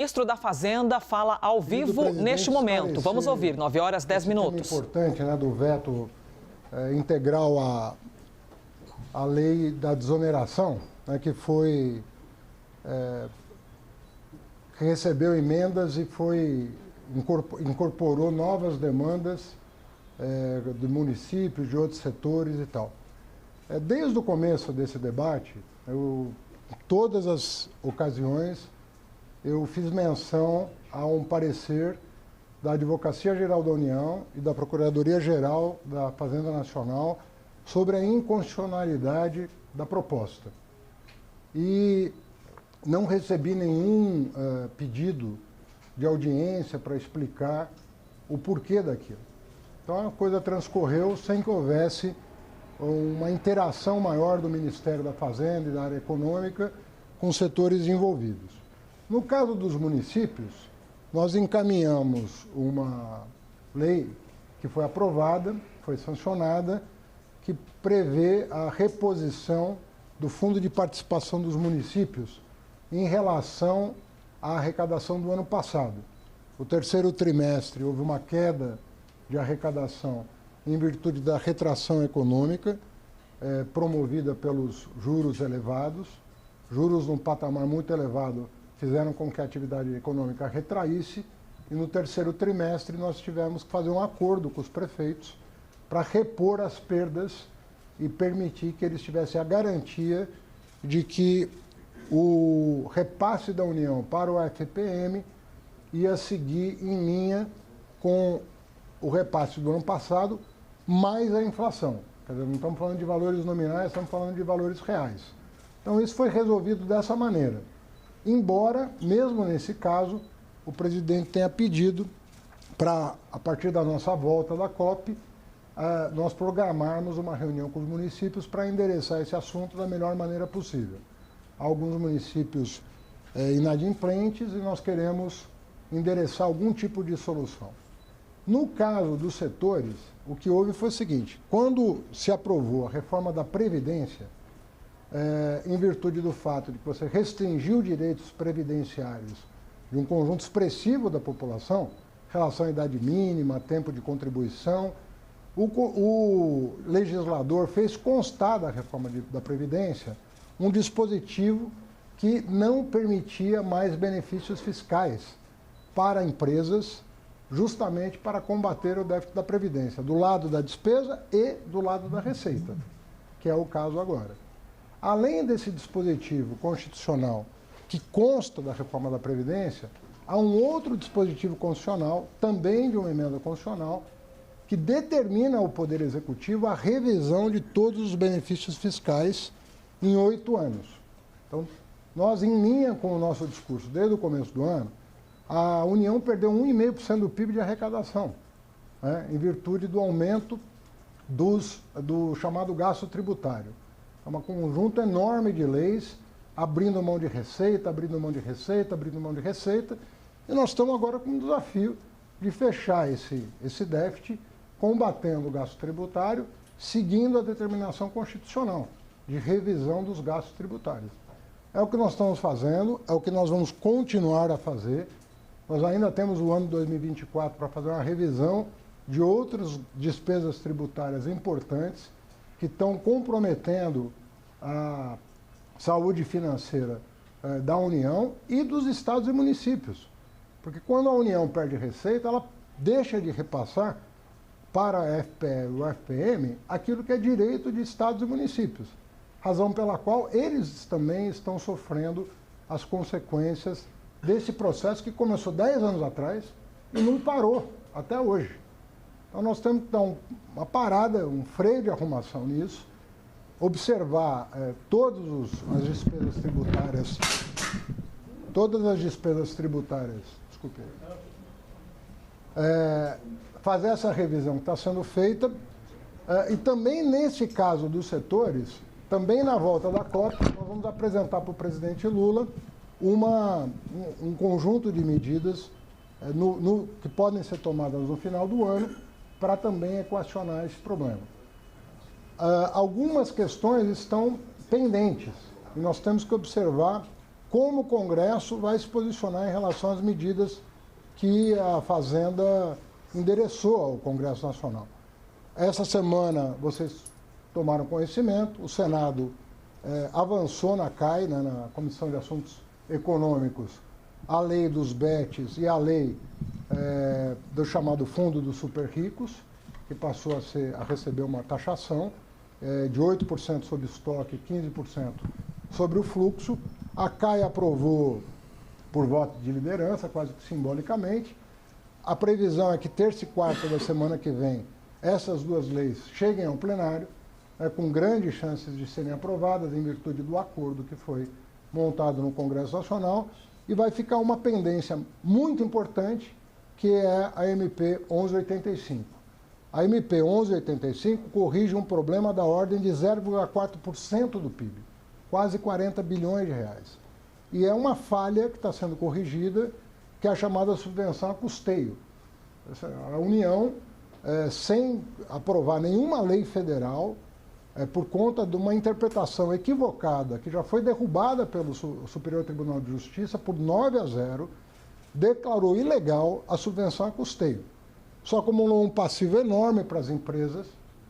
O ministro da Fazenda fala ao vivo neste momento. Vamos ouvir, 9 horas 10 minutos. É importante, né, do veto integral à lei da desoneração, né, que foi que recebeu emendas e incorporou novas demandas de municípios, de outros setores e tal. Desde o começo desse debate, em todas as ocasiões, eu fiz menção a um parecer da Advocacia Geral da União e da Procuradoria-Geral da Fazenda Nacional sobre a inconstitucionalidade da proposta. E não recebi nenhum pedido de audiência para explicar o porquê daquilo. Então a coisa transcorreu sem que houvesse uma interação maior do Ministério da Fazenda e da área econômica com os setores envolvidos. No caso dos municípios, nós encaminhamos uma lei que foi aprovada, foi sancionada, que prevê a reposição do Fundo de Participação dos Municípios em relação à arrecadação do ano passado. O terceiro trimestre houve uma queda de arrecadação em virtude da retração econômica promovida pelos juros elevados. Juros num patamar muito elevado fizeram com que a atividade econômica retraísse e no terceiro trimestre nós tivemos que fazer um acordo com os prefeitos para repor as perdas e permitir que eles tivessem a garantia de que o repasse da União para o FPM ia seguir em linha com o repasse do ano passado, mais a inflação. Quer dizer, não estamos falando de valores nominais, estamos falando de valores reais. Então isso foi resolvido dessa maneira. Embora, mesmo nesse caso, o presidente tenha pedido para, a partir da nossa volta da COP, nós programarmos uma reunião com os municípios para endereçar esse assunto da melhor maneira possível. Há alguns municípios inadimplentes e nós queremos endereçar algum tipo de solução. No caso dos setores, o que houve foi o seguinte: quando se aprovou a reforma da Previdência, em virtude do fato de que você restringiu direitos previdenciários de um conjunto expressivo da população, relação à idade mínima, tempo de contribuição, o legislador fez constar da reforma da Previdência um dispositivo que não permitia mais benefícios fiscais para empresas, justamente para combater o déficit da Previdência, do lado da despesa e do lado da receita, que é o caso agora. Além desse dispositivo constitucional que consta da reforma da Previdência, há um outro dispositivo constitucional, também de uma emenda constitucional, que determina ao Poder Executivo a revisão de todos os benefícios fiscais em 8 anos. Então, nós, em linha com o nosso discurso desde o começo do ano, a União perdeu 1,5% do PIB de arrecadação, né, em virtude do aumento do chamado gasto tributário. É um conjunto enorme de leis, abrindo mão de receita, abrindo mão de receita, abrindo mão de receita, e nós estamos agora com um desafio de fechar esse déficit, combatendo o gasto tributário, seguindo a determinação constitucional de revisão dos gastos tributários. É o que nós estamos fazendo, é o que nós vamos continuar a fazer. Nós ainda temos o ano 2024 para fazer uma revisão de outras despesas tributárias importantes que estão comprometendo a saúde financeira da União e dos estados e municípios. Porque quando a União perde receita, ela deixa de repassar para a FPE e o FPM aquilo que é direito de estados e municípios, razão pela qual eles também estão sofrendo as consequências desse processo que começou 10 anos atrás e não parou até hoje. Então nós temos que dar uma parada, um freio de arrumação nisso, observar todas as despesas tributárias, desculpe, fazer essa revisão que está sendo feita, e também nesse caso dos setores, também na volta da COP, nós vamos apresentar para o presidente Lula um conjunto de medidas que podem ser tomadas no final do ano para também equacionar esse problema. Algumas questões estão pendentes e nós temos que observar como o Congresso vai se posicionar em relação às medidas que a Fazenda endereçou ao Congresso Nacional. Essa semana, vocês tomaram conhecimento, o Senado avançou na CAI, né, na Comissão de Assuntos Econômicos, a lei dos BETs e a lei do chamado Fundo dos Super Ricos, que passou a receber uma taxação de 8% sobre estoque e 15% sobre o fluxo. A CAI aprovou por voto de liderança, quase que simbolicamente. A previsão é que terça e quarta da semana que vem essas duas leis cheguem ao plenário, com grandes chances de serem aprovadas em virtude do acordo que foi montado no Congresso Nacional, e vai ficar uma pendência muito importante, que é a MP 1185. A MP 1185 corrige um problema da ordem de 0,4% do PIB, quase 40 bilhões de reais. E é uma falha que está sendo corrigida, que é a chamada subvenção a custeio. A União, sem aprovar nenhuma lei federal, por conta de uma interpretação equivocada, que já foi derrubada pelo Superior Tribunal de Justiça por 9-0, declarou ilegal a subvenção a custeio. Só acumulou um passivo enorme para as empresas,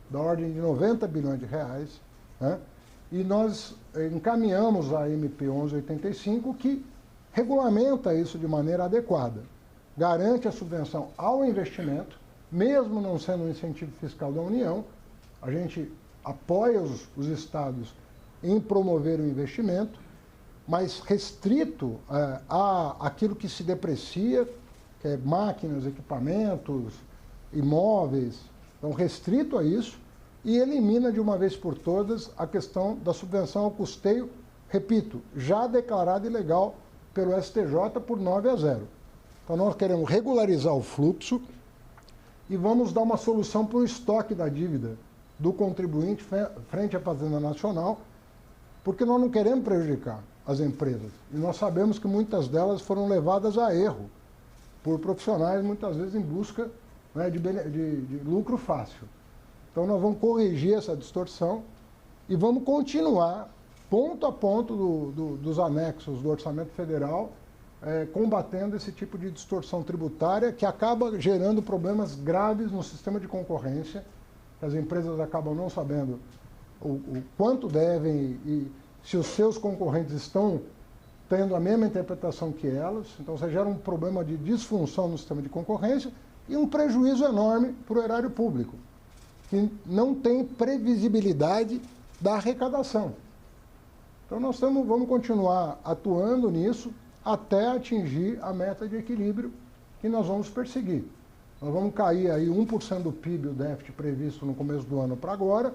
da ordem de 90 bilhões de reais, né? E nós encaminhamos a MP 1185, que regulamenta isso de maneira adequada. Garante a subvenção ao investimento, mesmo não sendo um incentivo fiscal da União. A gente apoia os estados em promover o investimento, mas restrito àquilo que se deprecia, que é máquinas, equipamentos, imóveis, então restrito a isso, e elimina de uma vez por todas a questão da subvenção ao custeio, repito, já declarada ilegal pelo STJ por 9-0. Então nós queremos regularizar o fluxo e vamos dar uma solução para o estoque da dívida do contribuinte frente à Fazenda Nacional, porque nós não queremos prejudicar as empresas. E nós sabemos que muitas delas foram levadas a erro por profissionais, muitas vezes em busca, né, de lucro fácil. Então nós vamos corrigir essa distorção e vamos continuar, ponto a ponto dos anexos do Orçamento Federal, combatendo esse tipo de distorção tributária que acaba gerando problemas graves no sistema de concorrência. As empresas acabam não sabendo o quanto devem e se os seus concorrentes estão tendo a mesma interpretação que elas. Então, você gera um problema de disfunção no sistema de concorrência e um prejuízo enorme para o erário público, que não tem previsibilidade da arrecadação. Então, nós vamos continuar atuando nisso até atingir a meta de equilíbrio que nós vamos perseguir. Nós vamos cair aí 1% do PIB, o déficit previsto no começo do ano para agora.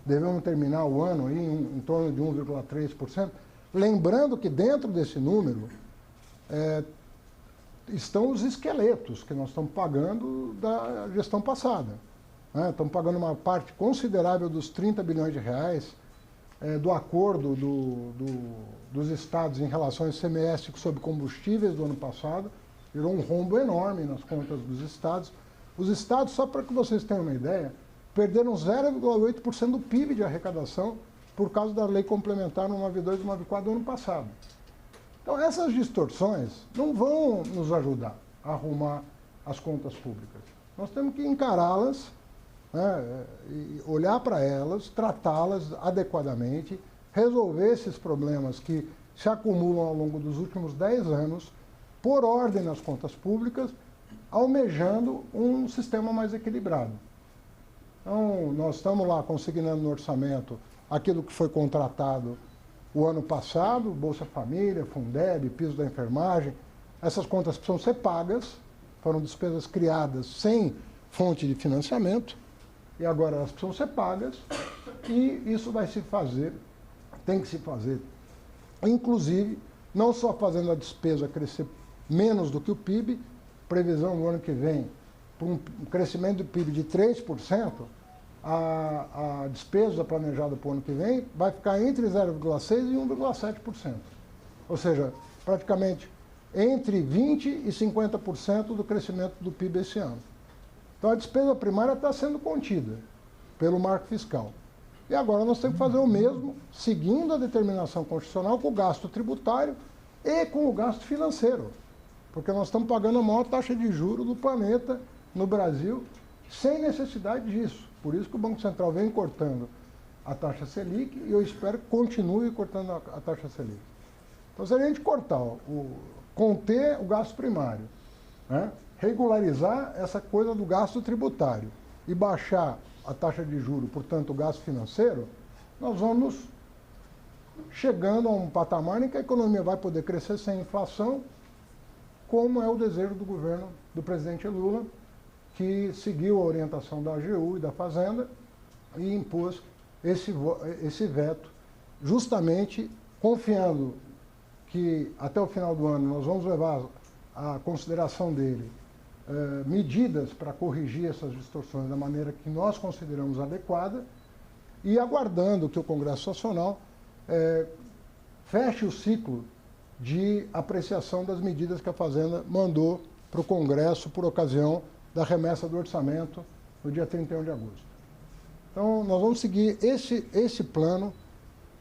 Devemos terminar o ano aí em torno de 1,3%. Lembrando que dentro desse número estão os esqueletos que nós estamos pagando da gestão passada. Né? Estamos pagando uma parte considerável dos 30 bilhões de reais do acordo dos estados em relação ao ICMS sobre combustíveis do ano passado. Virou um rombo enorme nas contas dos estados. Os estados, só para que vocês tenham uma ideia, perderam 0,8% do PIB de arrecadação por causa da lei complementar 192 e 194 do ano passado. Então, essas distorções não vão nos ajudar a arrumar as contas públicas. Nós temos que encará-las, né, e olhar para elas, tratá-las adequadamente, resolver esses problemas que se acumulam ao longo dos últimos 10 anos, por ordem nas contas públicas, almejando um sistema mais equilibrado. Então, nós estamos lá consignando no orçamento aquilo que foi contratado o ano passado, Bolsa Família, Fundeb, piso da enfermagem. Essas contas precisam ser pagas, foram despesas criadas sem fonte de financiamento, e agora elas precisam ser pagas, e isso vai se fazer, tem que se fazer, inclusive, não só fazendo a despesa crescer menos do que o PIB, previsão no ano que vem, para um crescimento do PIB de 3%, a despesa planejada para o ano que vem vai ficar entre 0,6% e 1,7%. Ou seja, praticamente entre 20% e 50% do crescimento do PIB esse ano. Então a despesa primária está sendo contida pelo marco fiscal. E agora nós temos que fazer o mesmo, seguindo a determinação constitucional, com o gasto tributário e com o gasto financeiro. Porque nós estamos pagando a maior taxa de juros do planeta, no Brasil, sem necessidade disso. Por isso que o Banco Central vem cortando a taxa Selic e eu espero que continue cortando a taxa Selic. Então, se a gente cortar, conter o gasto primário, né, regularizar essa coisa do gasto tributário e baixar a taxa de juros, portanto, o gasto financeiro, nós vamos chegando a um patamar em que a economia vai poder crescer sem inflação, como é o desejo do governo do presidente Lula, que seguiu a orientação da AGU e da Fazenda e impôs esse veto, justamente confiando que até o final do ano nós vamos levar à consideração dele medidas para corrigir essas distorções da maneira que nós consideramos adequada e aguardando que o Congresso Nacional feche o ciclo de apreciação das medidas que a Fazenda mandou para o Congresso por ocasião da remessa do orçamento no dia 31 de agosto. Então, nós vamos seguir esse plano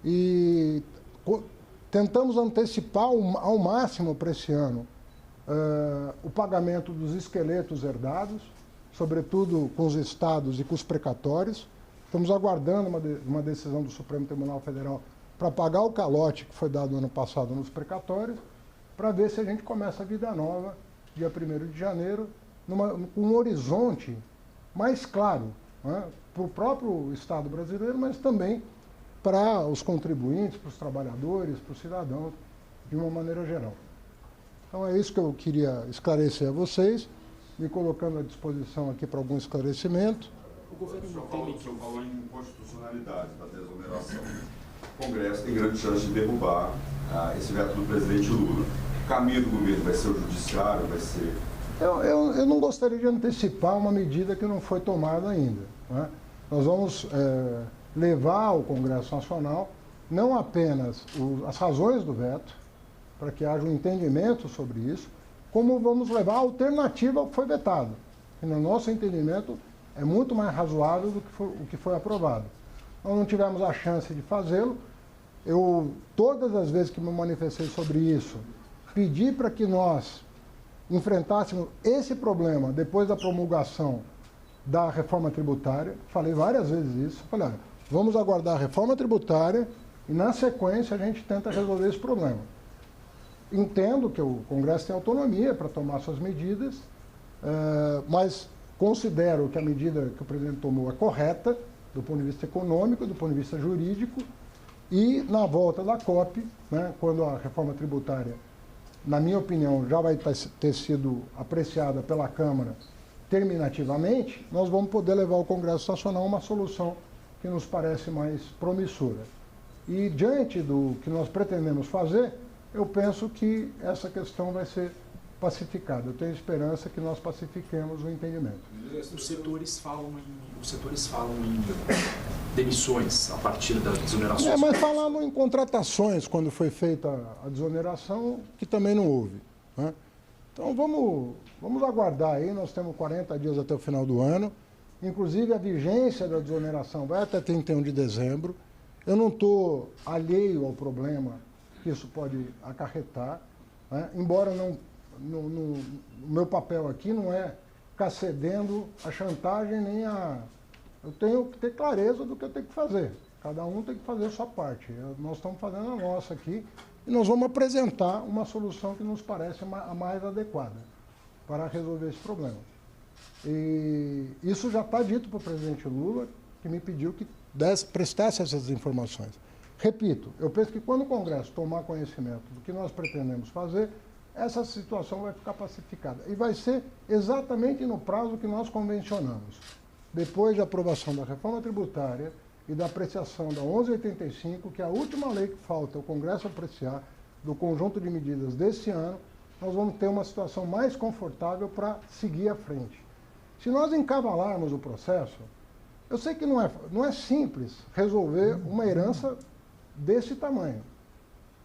e tentamos antecipar ao máximo para esse ano o pagamento dos esqueletos herdados, sobretudo com os estados e com os precatórios. Estamos aguardando uma decisão do Supremo Tribunal Federal para pagar o calote que foi dado ano passado nos precatórios, para ver se a gente começa a vida nova, dia 1º de janeiro, com um horizonte mais claro, né, para o próprio Estado brasileiro, mas também para os contribuintes, para os trabalhadores, para os cidadãos, de uma maneira geral. Então é isso que eu queria esclarecer a vocês, me colocando à disposição aqui para algum esclarecimento. O governo não teme que... O senhor falou em constitucionalidade da desoneração. O Congresso tem grande chance de derrubar esse veto do presidente Lula. O caminho do governo vai ser o judiciário, vai ser... Eu não gostaria de antecipar uma medida que não foi tomada ainda, né? Nós vamos levar ao Congresso Nacional não apenas as razões do veto, para que haja um entendimento sobre isso, como vamos levar a alternativa ao que foi vetado, que no nosso entendimento é muito mais razoável do que o que foi aprovado. Nós não tivemos a chance de fazê-lo. Todas as vezes que me manifestei sobre isso, pedi para que nós enfrentássemos esse problema depois da promulgação da reforma tributária. Falei várias vezes isso. Falei, olha, vamos aguardar a reforma tributária e, na sequência, a gente tenta resolver esse problema. Entendo que o Congresso tem autonomia para tomar suas medidas, mas considero que a medida que o presidente tomou é correta, do ponto de vista econômico, do ponto de vista jurídico, e na volta da COP, né, quando a reforma tributária, na minha opinião, já vai ter sido apreciada pela Câmara terminativamente, nós vamos poder levar ao Congresso Nacional uma solução que nos parece mais promissora. E diante do que nós pretendemos fazer, eu penso que essa questão vai ser pacificada. Eu tenho esperança que nós pacifiquemos o entendimento. Os setores falam em demissões a partir das desonerações. Mas falavam em contratações quando foi feita a desoneração, que também não houve, né? Então vamos aguardar aí, nós temos 40 dias até o final do ano, inclusive a vigência da desoneração vai até 31 de dezembro. Eu não estou alheio ao problema que isso pode acarretar, né? Embora o meu papel aqui não é ficar cedendo a chantagem nem a... Eu tenho que ter clareza do que eu tenho que fazer. Cada um tem que fazer a sua parte. Nós estamos fazendo a nossa aqui e nós vamos apresentar uma solução que nos parece a mais adequada para resolver esse problema. E isso já está dito para o presidente Lula, que me pediu que prestasse essas informações. Repito, eu penso que quando o Congresso tomar conhecimento do que nós pretendemos fazer, essa situação vai ficar pacificada. E vai ser exatamente no prazo que nós convencionamos. Depois da aprovação da reforma tributária e da apreciação da 1185, que é a última lei que falta o Congresso apreciar do conjunto de medidas desse ano, nós vamos ter uma situação mais confortável para seguir à frente. Se nós encavalarmos o processo, eu sei que não é simples resolver uma herança desse tamanho.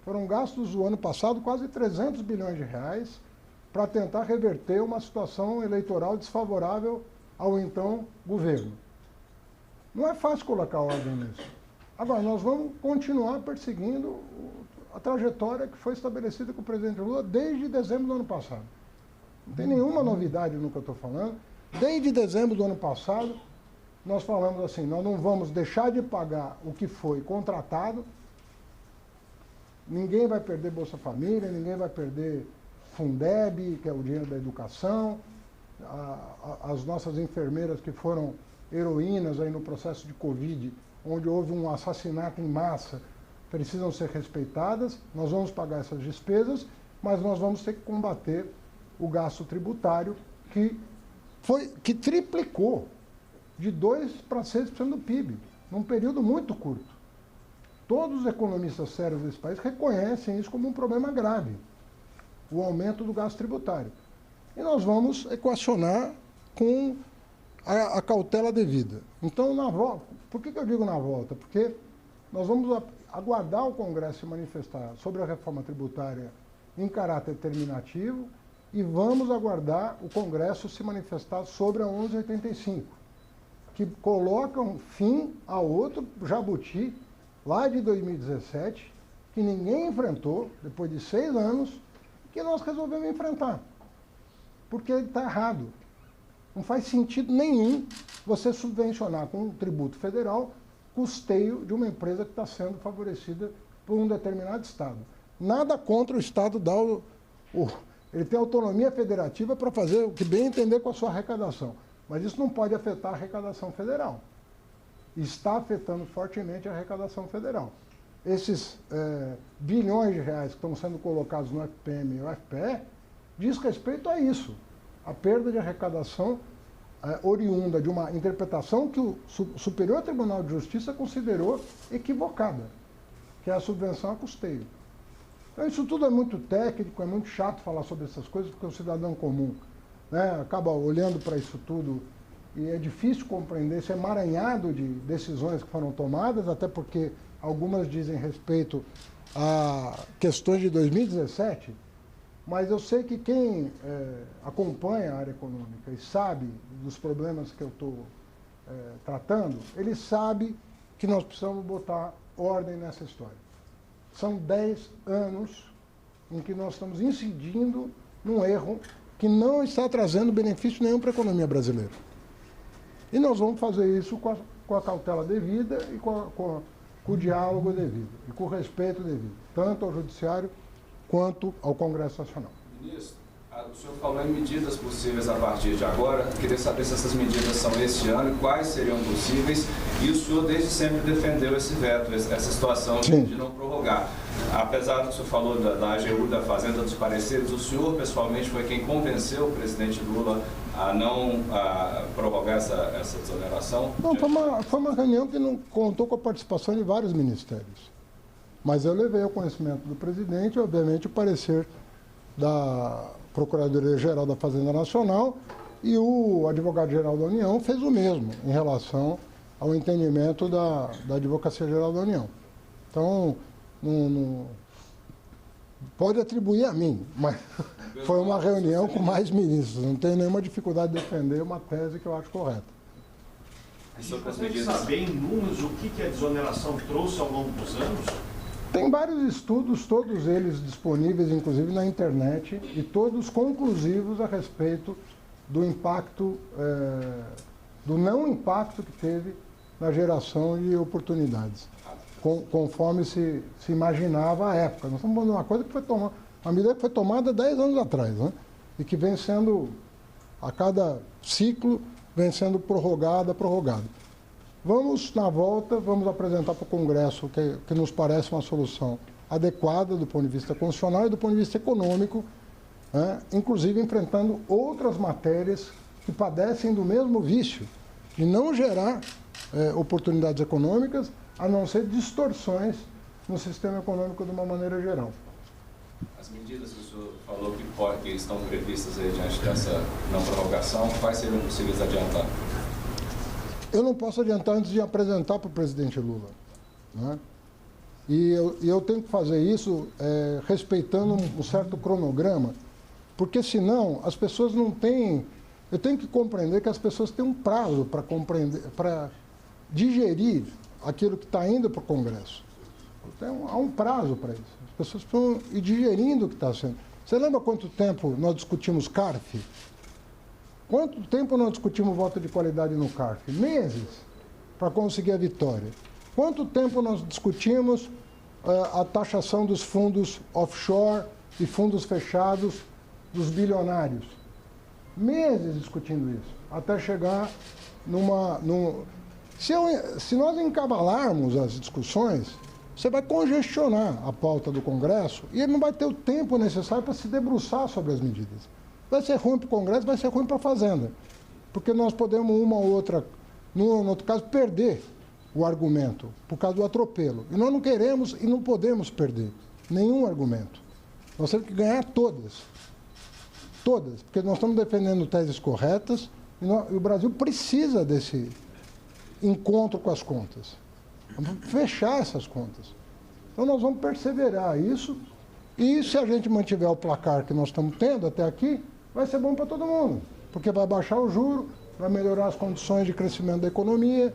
Foram gastos no ano passado quase 300 bilhões de reais para tentar reverter uma situação eleitoral desfavorável ao então governo. Não é fácil colocar ordem nisso. Agora, nós vamos continuar perseguindo a trajetória que foi estabelecida com o presidente Lula desde dezembro do ano passado. Não tem nenhuma novidade no que eu estou falando. Desde dezembro do ano passado, nós falamos assim, nós não vamos deixar de pagar o que foi contratado, ninguém vai perder Bolsa Família, ninguém vai perder Fundeb, que é o dinheiro da educação, as nossas enfermeiras que foram heroínas aí no processo de Covid, onde houve um assassinato em massa, precisam ser respeitadas, nós vamos pagar essas despesas, mas nós vamos ter que combater o gasto tributário que triplicou de 2% para 6% do PIB, num período muito curto. Todos os economistas sérios desse país reconhecem isso como um problema grave, o aumento do gasto tributário. E nós vamos equacionar com a cautela devida. Então, na volta, por que eu digo na volta? Porque nós vamos aguardar o Congresso se manifestar sobre a reforma tributária em caráter terminativo e vamos aguardar o Congresso se manifestar sobre a 1185, que coloca um fim a outro jabuti lá de 2017, que ninguém enfrentou, depois de 6 anos, que nós resolvemos enfrentar. Porque ele está errado. Não faz sentido nenhum você subvencionar com um tributo federal custeio de uma empresa que está sendo favorecida por um determinado Estado. Nada contra o Estado dar ele tem autonomia federativa para fazer o que bem entender com a sua arrecadação. Mas isso não pode afetar a arrecadação federal. Está afetando fortemente a arrecadação federal. Esses bilhões de reais que estão sendo colocados no FPM e o FPE diz respeito a isso. A perda de arrecadação oriunda de uma interpretação que o Superior Tribunal de Justiça considerou equivocada, que é a subvenção a custeio. Então, isso tudo é muito técnico, é muito chato falar sobre essas coisas, porque o cidadão comum, né, acaba olhando para isso tudo e é difícil compreender esse emaranhado de decisões que foram tomadas, até porque algumas dizem respeito a questões de 2017, mas eu sei que quem acompanha a área econômica e sabe dos problemas que eu estou tratando, ele sabe que nós precisamos botar ordem nessa história. São 10 anos em que nós estamos incidindo num erro que não está trazendo benefício nenhum para a economia brasileira. E nós vamos fazer isso com a cautela devida e com o diálogo devido e com o respeito devido, tanto ao Judiciário quanto ao Congresso Nacional. Ministro, o senhor falou em medidas possíveis a partir de agora. Queria saber se essas medidas são este ano e quais seriam possíveis. E o senhor desde sempre defendeu esse veto, essa situação de não prorrogar. Apesar do que o senhor falou da AGU, da Fazenda dos Pareceres, o senhor pessoalmente foi quem convenceu o presidente Lula a não prorrogar essa desoneração? Não, foi uma reunião que não contou com a participação de vários ministérios. Mas eu levei ao conhecimento do presidente, obviamente, o parecer da Procuradoria-Geral da Fazenda Nacional e o Advogado-Geral da União fez o mesmo em relação ao entendimento da Advocacia-Geral da União. Então, não pode atribuir a mim, mas foi uma reunião com mais ministros. Não tenho nenhuma dificuldade de defender uma tese que eu acho correta. Você consegue saber em números o que a desoneração trouxe ao longo dos anos? Tem vários estudos, todos eles disponíveis, inclusive na internet, e todos conclusivos a respeito do impacto, do não impacto que teve na geração de oportunidades, conforme se imaginava à época. Nós estamos falando de uma coisa que foi tomada, uma medida que foi tomada 10 anos atrás, né? E que vem sendo, a cada ciclo, vem sendo prorrogada. Vamos, na volta, vamos apresentar para o Congresso que nos parece uma solução adequada do ponto de vista constitucional e do ponto de vista econômico, né? Inclusive enfrentando outras matérias que padecem do mesmo vício, de não gerar oportunidades econômicas, a não ser distorções no sistema econômico de uma maneira geral. As medidas que o senhor falou que estão previstas aí diante dessa não prorrogação, quais seriam possíveis adiantar? Eu não posso adiantar antes de apresentar para o presidente Lula, né? E eu tenho que fazer isso respeitando um certo cronograma, porque senão as pessoas não têm... Eu tenho que compreender que as pessoas têm um prazo para compreender, para digerir aquilo que está indo para o Congresso. Então, há um prazo para isso. As pessoas estão digerindo o que está sendo. Você lembra quanto tempo nós discutimos CARF? Quanto tempo nós discutimos voto de qualidade no CARF? Meses para conseguir a vitória. Quanto tempo nós discutimos a taxação dos fundos offshore e fundos fechados dos bilionários? Meses discutindo isso, até chegar Se nós encabalarmos as discussões, você vai congestionar a pauta do Congresso e ele não vai ter o tempo necessário para se debruçar sobre as medidas. Vai ser ruim para o Congresso, vai ser ruim para a Fazenda, porque nós podemos, uma ou outra, no outro caso, perder o argumento por causa do atropelo. E nós não queremos e não podemos perder nenhum argumento. Nós temos que ganhar todas. Todas, porque nós estamos defendendo teses corretas e o Brasil precisa desse encontro com as contas. Vamos fechar essas contas. Então nós vamos perseverar isso e se a gente mantiver o placar que nós estamos tendo até aqui, vai ser bom para todo mundo, porque vai baixar o juro, vai melhorar as condições de crescimento da economia.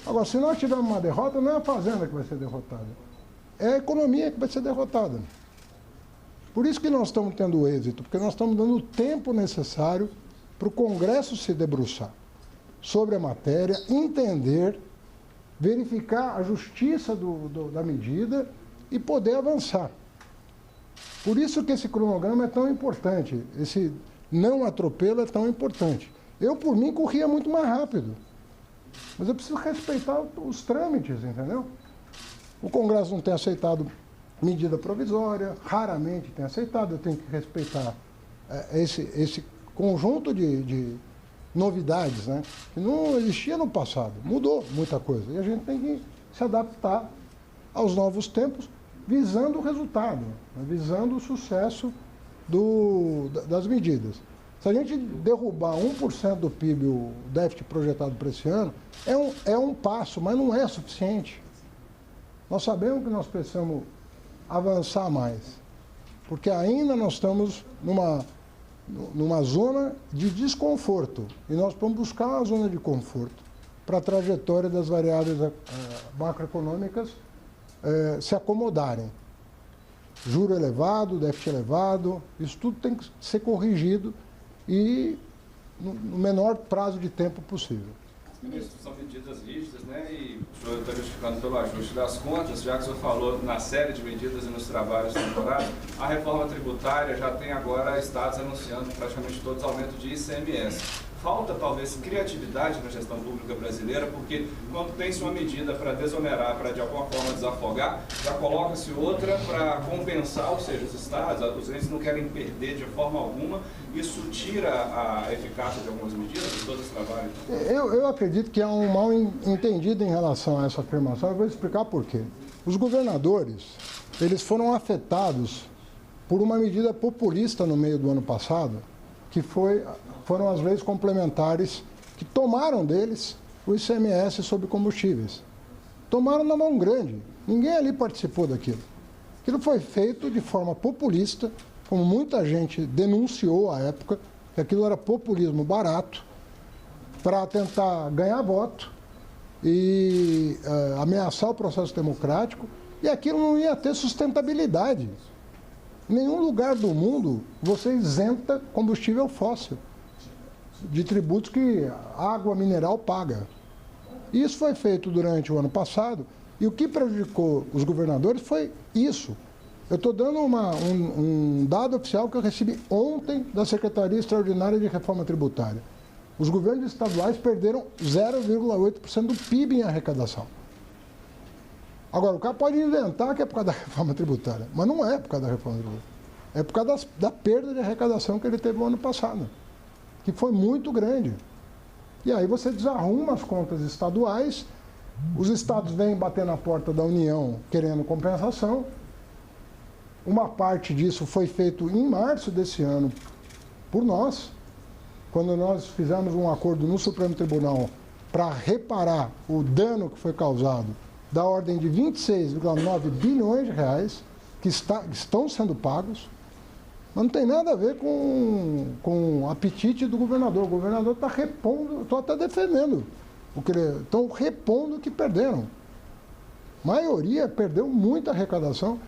Agora, se nós tivermos uma derrota, não é a Fazenda que vai ser derrotada, é a economia que vai ser derrotada. Por isso que nós estamos tendo êxito, porque nós estamos dando o tempo necessário para o Congresso se debruçar sobre a matéria, entender, verificar a justiça da medida e poder avançar. Por isso que esse cronograma é tão importante, esse não atropelo é tão importante. Eu, por mim, corria muito mais rápido, mas eu preciso respeitar os trâmites, entendeu? O Congresso não tem aceitado medida provisória, raramente tem aceitado, eu tenho que respeitar esse conjunto de novidades, né? Que não existia no passado, mudou muita coisa. E a gente tem que se adaptar aos novos tempos, visando o resultado, né? Visando o sucesso das medidas. Se a gente derrubar 1% do PIB, o déficit projetado para esse ano, é um passo, mas não é suficiente. Nós sabemos que nós precisamos avançar mais, porque ainda nós estamos numa zona de desconforto e nós vamos buscar uma zona de conforto para a trajetória das variáveis macroeconômicas se acomodarem. Juro elevado, déficit elevado, isso tudo tem que ser corrigido e no menor prazo de tempo possível. Ministro, são medidas rígidas, né? E o senhor está justificando pelo ajuste das contas, já que o senhor falou na série de medidas e nos trabalhos temporários, a reforma tributária já tem agora estados anunciando praticamente todos aumento de ICMS. Falta, talvez, criatividade na gestão pública brasileira, porque quando tem-se uma medida para desonerar, para de alguma forma desafogar, já coloca-se outra para compensar, ou seja, os estados, os entes não querem perder de forma alguma, isso tira a eficácia de algumas medidas, de todos os trabalhos? Eu acredito que há um mal entendido em relação a essa afirmação, eu vou explicar por quê. Os governadores, eles foram afetados por uma medida populista no meio do ano passado, que foram as leis complementares que tomaram deles o ICMS sobre combustíveis. Tomaram na mão grande. Ninguém ali participou daquilo. Aquilo foi feito de forma populista, como muita gente denunciou à época, que aquilo era populismo barato, para tentar ganhar voto e ameaçar o processo democrático, e aquilo não ia ter sustentabilidade. Em nenhum lugar do mundo você isenta combustível fóssil de tributos que a água mineral paga. Isso foi feito durante o ano passado e o que prejudicou os governadores foi isso. Eu estou dando um dado oficial que eu recebi ontem da Secretaria Extraordinária de Reforma Tributária. Os governos estaduais perderam 0,8% do PIB em arrecadação. Agora, o cara pode inventar que é por causa da reforma tributária, mas não é por causa da reforma tributária. É por causa da perda de arrecadação que ele teve no ano passado, que foi muito grande. E aí você desarruma as contas estaduais, os estados vêm bater na porta da União querendo compensação. Uma parte disso foi feito em março desse ano por nós, quando nós fizemos um acordo no Supremo Tribunal para reparar o dano que foi causado da ordem de 26,9 bilhões de reais que estão sendo pagos, mas não tem nada a ver com o apetite do governador. O governador está repondo, estou até defendendo estão repondo o que perderam. A maioria perdeu muita arrecadação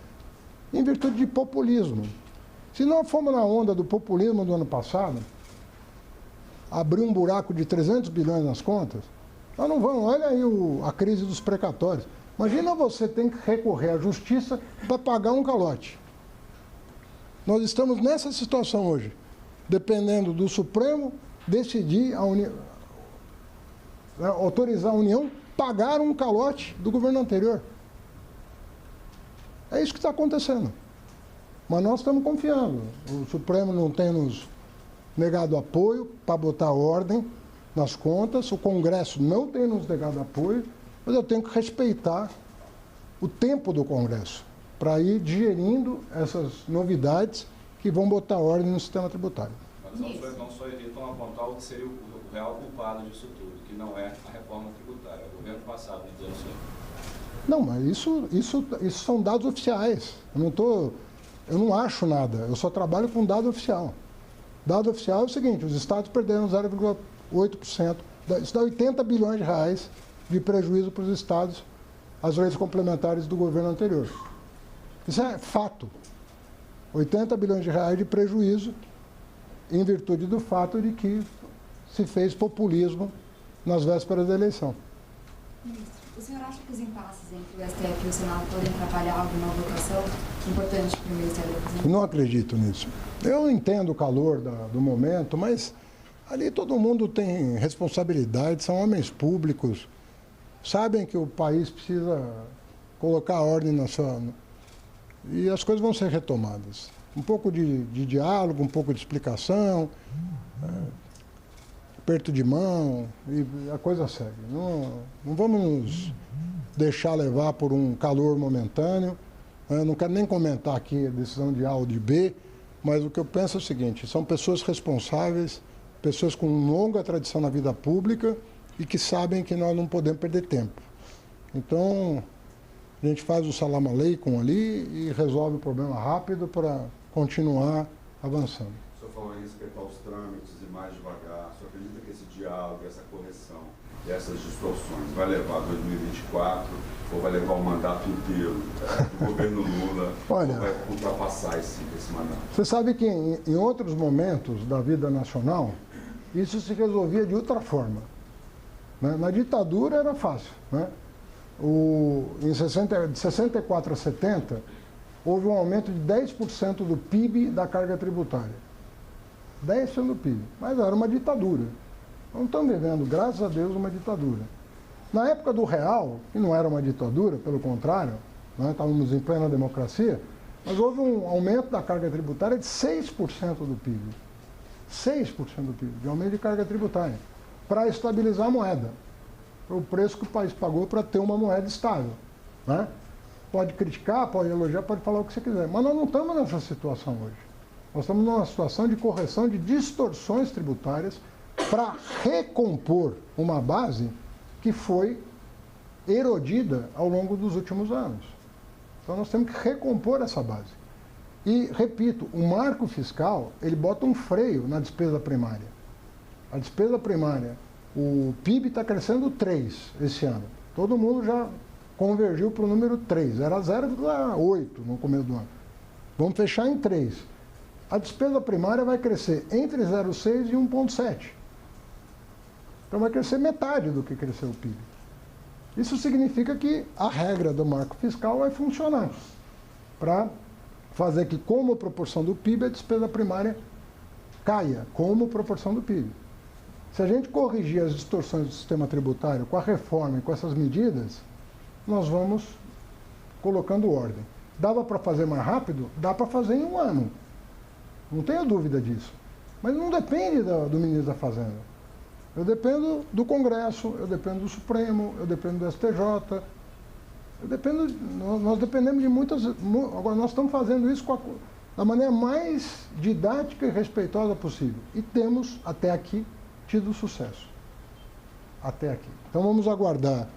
em virtude de populismo. Se nós fomos na onda do populismo do ano passado, abriu um buraco de 300 bilhões nas contas, nós não vamos. Olha aí a crise dos precatórios. Imagina você tem que recorrer à justiça para pagar um calote. Nós estamos nessa situação hoje, dependendo do Supremo decidir autorizar a União pagar um calote do governo anterior. É isso que está acontecendo. Mas nós estamos confiando. O Supremo não tem nos negado apoio para botar ordem nas contas, o Congresso não tem nos negado apoio, mas eu tenho que respeitar o tempo do Congresso para ir digerindo essas novidades que vão botar ordem no sistema tributário. Mas não só evitam apontar o que seria o real culpado disso tudo, que não é a reforma tributária, é o governo passado, me dizendo assim. Não, mas isso são dados oficiais. Eu não acho nada, eu só trabalho com dado oficial. Dado oficial é o seguinte, os estados perderam 0,8%, isso dá 80 bilhões de reais de prejuízo para os estados, as leis complementares do governo anterior. Isso é fato. 80 bilhões de reais de prejuízo em virtude do fato de que se fez populismo nas vésperas da eleição. Ministro, o senhor acha que os impasses entre o STF e o Senado podem atrapalhar alguma votação importante para o Ministério da Fazenda? Não acredito nisso. Eu entendo o calor do momento, mas ali todo mundo tem responsabilidade, são homens públicos, sabem que o país precisa colocar ordem na sua... E as coisas vão ser retomadas. Um pouco de diálogo, um pouco de explicação, aperto de mão, e a coisa segue. Não vamos nos deixar levar por um calor momentâneo. Eu não quero nem comentar aqui a decisão de A ou de B, mas o que eu penso é o seguinte, são pessoas responsáveis, pessoas com longa tradição na vida pública e que sabem que nós não podemos perder tempo. Então, a gente faz o salam aleikum ali e resolve o problema rápido para continuar avançando. O senhor falou em respeitar os trâmites e mais devagar. O senhor acredita que esse diálogo, essa correção e essas distorções vai levar 2024 ou vai levar o mandato inteiro do governo Lula? Olha, ou vai ultrapassar esse mandato? Você sabe que em outros momentos da vida nacional, isso se resolvia de outra forma. Né? Na ditadura era fácil. Né? De 64 a 70, houve um aumento de 10% do PIB da carga tributária. 10% do PIB. Mas era uma ditadura. Não estamos vivendo, graças a Deus, uma ditadura. Na época do real, que não era uma ditadura, pelo contrário, nós estávamos em plena democracia, mas houve um aumento da carga tributária de 6% do PIB. 6% do PIB, de aumento de carga tributária, para estabilizar a moeda. Foi o preço que o país pagou para ter uma moeda estável. Né? Pode criticar, pode elogiar, pode falar o que você quiser, mas nós não estamos nessa situação hoje. Nós estamos numa situação de correção de distorções tributárias para recompor uma base que foi erodida ao longo dos últimos anos. Então nós temos que recompor essa base. E, repito, o marco fiscal, ele bota um freio na despesa primária. A despesa primária, o PIB está crescendo 3 esse ano. Todo mundo já convergiu para o número 3. Era 0,8 no começo do ano. Vamos fechar em 3. A despesa primária vai crescer entre 0,6 e 1,7. Então vai crescer metade do que cresceu o PIB. Isso significa que a regra do marco fiscal vai funcionar para fazer que, como proporção do PIB, a despesa primária caia como proporção do PIB. Se a gente corrigir as distorções do sistema tributário com a reforma e com essas medidas, nós vamos colocando ordem. Dava para fazer mais rápido? Dá para fazer em um ano. Não tenho dúvida disso. Mas não depende do ministro da Fazenda. Eu dependo do Congresso, eu dependo do Supremo, eu dependo do STJ. Nós dependemos de muitas... Agora, nós estamos fazendo isso da maneira mais didática e respeitosa possível. E temos, até aqui, tido sucesso. Até aqui. Então vamos aguardar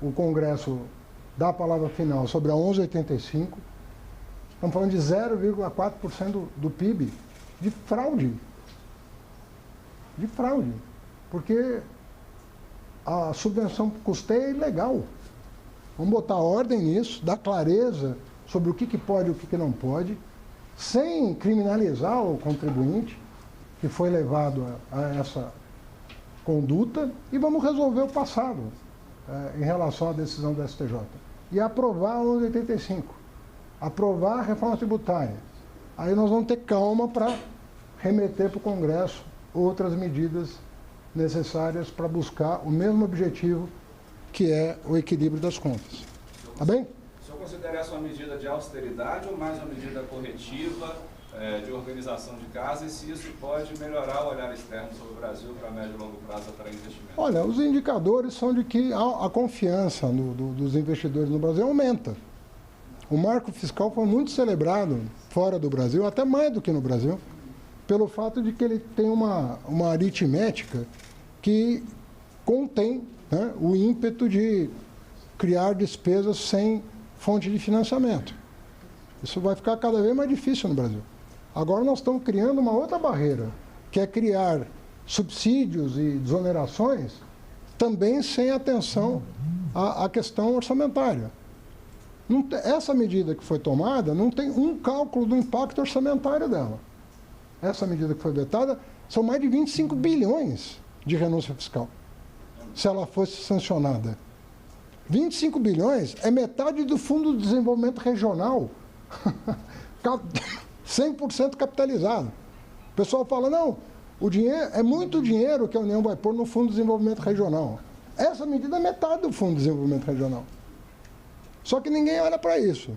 o Congresso dar a palavra final sobre a 1185. Estamos falando de 0,4% do PIB de fraude. De fraude. Porque a subvenção por custeio é ilegal. Vamos botar ordem nisso, dar clareza sobre o que pode e o que não pode, sem criminalizar o contribuinte que foi levado a essa conduta, e vamos resolver o passado em relação à decisão do STJ. E aprovar a 1185, aprovar a reforma tributária. Aí nós vamos ter calma para remeter para o Congresso outras medidas necessárias para buscar o mesmo objetivo, que é o equilíbrio das contas. Tá bem? O senhor considera essa uma medida de austeridade ou mais uma medida corretiva, de organização de casa, e se isso pode melhorar o olhar externo sobre o Brasil para médio e longo prazo atrair investimento? Olha, os indicadores são de que a confiança dos investidores no Brasil aumenta. O marco fiscal foi muito celebrado fora do Brasil, até mais do que no Brasil, pelo fato de que ele tem uma aritmética que contém, né, o ímpeto de criar despesas sem fonte de financiamento. Isso vai ficar cada vez mais difícil no Brasil. Agora nós estamos criando uma outra barreira, que é criar subsídios e desonerações também sem atenção à questão orçamentária. Essa medida que foi tomada não tem um cálculo do impacto orçamentário dela. Essa medida que foi vetada são mais de 25 bilhões de renúncia fiscal, se ela fosse sancionada. 25 bilhões é metade do Fundo de Desenvolvimento Regional, 100% capitalizado. O pessoal fala, não, o dinheiro é muito dinheiro que a União vai pôr no Fundo de Desenvolvimento Regional. Essa medida é metade do Fundo de Desenvolvimento Regional. Só que ninguém olha para isso.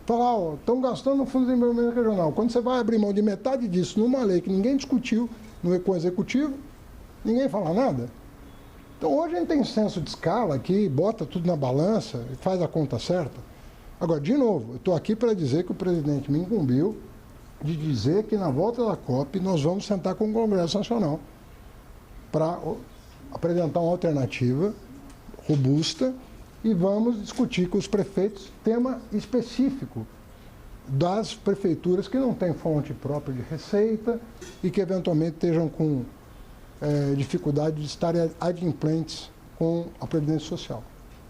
Fala, ó, estão gastando no Fundo de Desenvolvimento Regional. Quando você vai abrir mão de metade disso numa lei que ninguém discutiu com o Executivo, ninguém fala nada. Então, hoje a gente tem senso de escala que bota tudo na balança e faz a conta certa. Agora, de novo, eu estou aqui para dizer que o presidente me incumbiu de dizer que na volta da COP nós vamos sentar com o Congresso Nacional para apresentar uma alternativa robusta e vamos discutir com os prefeitos tema específico das prefeituras que não têm fonte própria de receita e que eventualmente estejam com dificuldade de estarem adimplentes com a Previdência Social.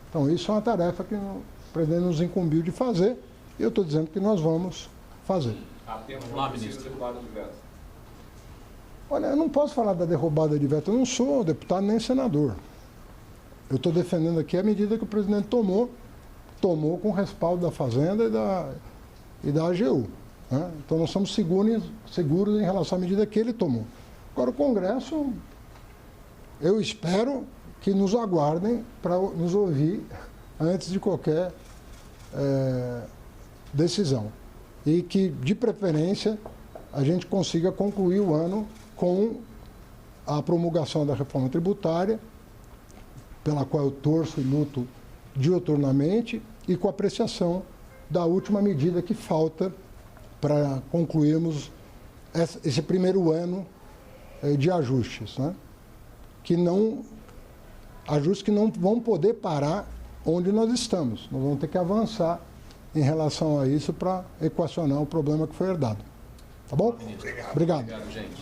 Então, isso é uma tarefa que o presidente nos incumbiu de fazer e eu estou dizendo que nós vamos fazer. Olha, eu não posso falar da derrubada de veto, eu não sou deputado nem senador. Eu estou defendendo aqui a medida que o presidente tomou com o respaldo da Fazenda e da AGU. Né? Então, nós somos seguros em relação à medida que ele tomou. Agora, o Congresso, eu espero que nos aguardem para nos ouvir antes de qualquer decisão. E que, de preferência, a gente consiga concluir o ano com a promulgação da reforma tributária, pela qual eu torço e luto diuturnamente, e com a apreciação da última medida que falta para concluirmos esse primeiro ano de ajustes, né? Ajustes que não vão poder parar onde nós estamos. Nós vamos ter que avançar em relação a isso para equacionar o problema que foi herdado. Tá bom? Obrigado. Obrigado, gente.